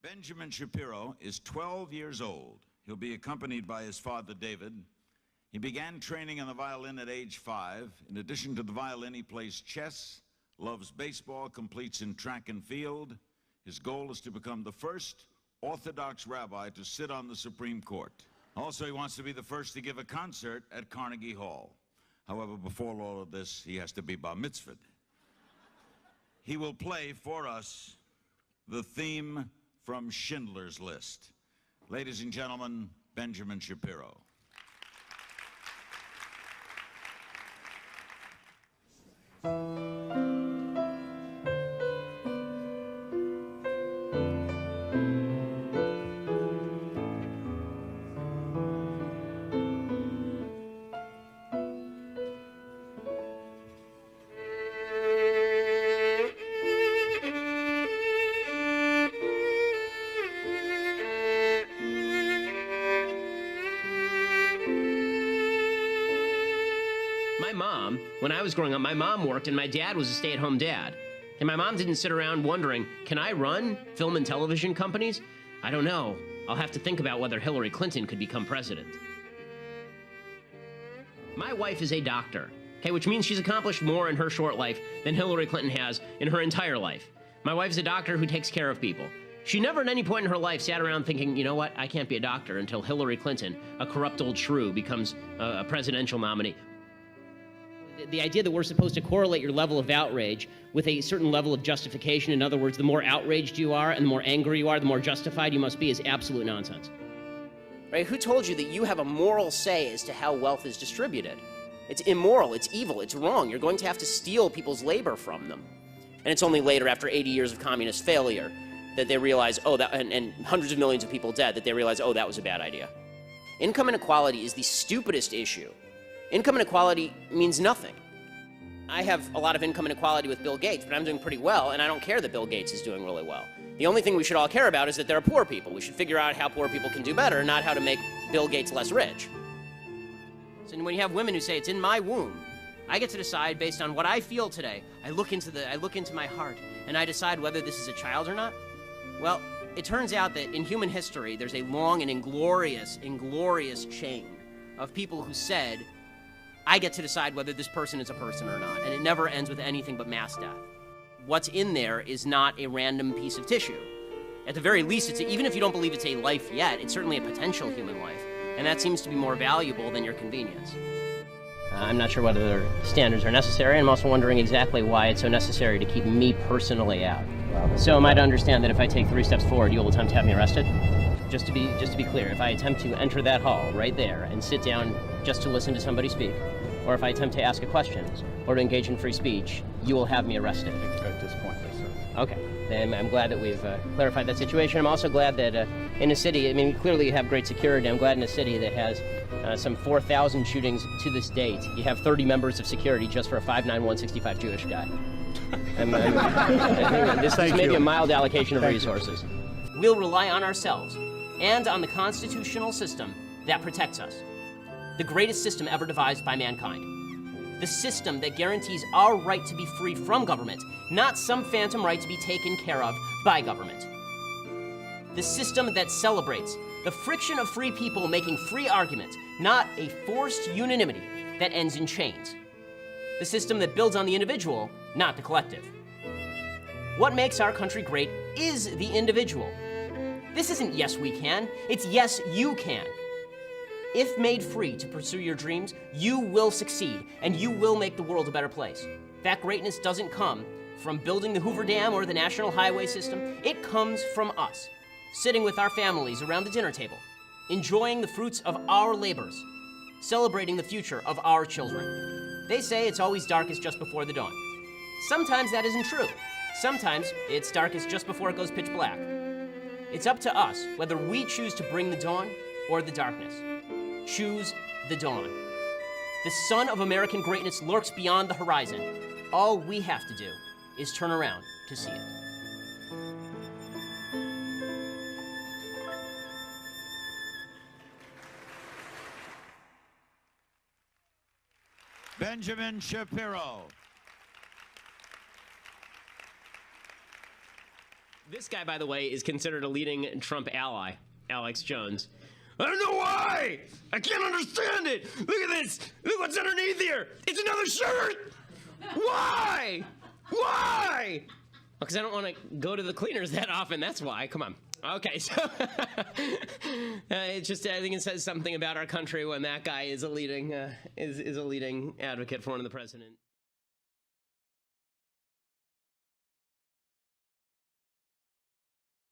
Benjamin Shapiro is 12 years old. He'll be accompanied by his father, David. He began training on the violin at age 5. In addition to the violin, he plays chess, loves baseball, completes in track and field. His goal is to become the first Orthodox rabbi to sit on the Supreme Court. Also, he wants to be the first to give a concert at Carnegie Hall. However, before all of this, he has to be bar mitzvahed. He will play for us the theme from Schindler's List. Ladies and gentlemen, Benjamin Shapiro. My mom, when I was growing up, my mom worked and my dad was a stay-at-home dad. And my mom didn't sit around wondering, can I run film and television companies? I don't know. I'll have to think about whether Hillary Clinton could become president. My wife is a doctor, okay, which means she's accomplished more in her short life than Hillary Clinton has in her entire life. My wife's a doctor who takes care of people. She never at any point in her life sat around thinking, you know what, I can't be a doctor until Hillary Clinton, a corrupt old shrew, becomes a presidential nominee. The idea that we're supposed to correlate your level of outrage with a certain level of justification, in other words, the more outraged you are and the more angry you are, the more justified you must be, is absolute nonsense. Right? Who told you that you have a moral say as to how wealth is distributed? It's immoral, it's evil, it's wrong. You're going to have to steal people's labor from them. And it's only later, after 80 years of communist failure, that they realize, oh, that, and hundreds of millions of people dead, that they realize, oh, that was a bad idea. Income inequality is the stupidest issue. Income inequality means nothing. I have a lot of income inequality with Bill Gates, but I'm doing pretty well, and I don't care that Bill Gates is doing really well. The only thing we should all care about is that there are poor people. We should figure out how poor people can do better, not how to make Bill Gates less rich. So when you have women who say, it's in my womb, I get to decide based on what I feel today. I look into my heart, and I decide whether this is a child or not. Well, it turns out that in human history, there's a long and inglorious chain of people who said, I get to decide whether this person is a person or not, and it never ends with anything but mass death. What's in there is not a random piece of tissue. At the very least, even if you don't believe it's a life yet, it's certainly a potential human life, and that seems to be more valuable than your convenience. I'm not sure whether their standards are necessary. I'm also wondering exactly why it's so necessary to keep me personally out. So am I to understand that if I take 3 steps forward, you'll attempt to have me arrested? Just to be clear, if I attempt to enter that hall right there and sit down just to listen to somebody speak, or if I attempt to ask a question or to engage in free speech, you will have me arrested. At this point, yes, sir. Okay, then I'm glad that we've clarified that situation. I'm also glad that in a city, I mean, clearly you have great security. I'm glad in a city that has some 4,000 shootings to this date, you have 30 members of security just for a 5'9", 165 Jewish guy. I think this is maybe a mild allocation of resources. We'll rely on ourselves and on the constitutional system that protects us. The greatest system ever devised by mankind. The system that guarantees our right to be free from government, not some phantom right to be taken care of by government. The system that celebrates the friction of free people making free arguments, not a forced unanimity that ends in chains. The system that builds on the individual, not the collective. What makes our country great is the individual. This isn't yes we can, it's yes you can. If made free to pursue your dreams, you will succeed, and you will make the world a better place. That greatness doesn't come from building the Hoover Dam or the National Highway System. It comes from us, sitting with our families around the dinner table, enjoying the fruits of our labors, celebrating the future of our children. They say it's always darkest just before the dawn. Sometimes that isn't true. Sometimes it's darkest just before it goes pitch black. It's up to us whether we choose to bring the dawn or the darkness. Choose the dawn. The sun of American greatness lurks beyond the horizon. All we have to do is turn around to see it. Benjamin Shapiro. This guy, by the way, is considered a leading Trump ally, Alex Jones. I don't know why! I can't understand it! Look at this! Look what's underneath here! It's another shirt! Why? Why? Because I don't want to go to the cleaners that often, that's why. Come on. Okay, so it's just, I think it says something about our country when that guy is a leading advocate for one of the president.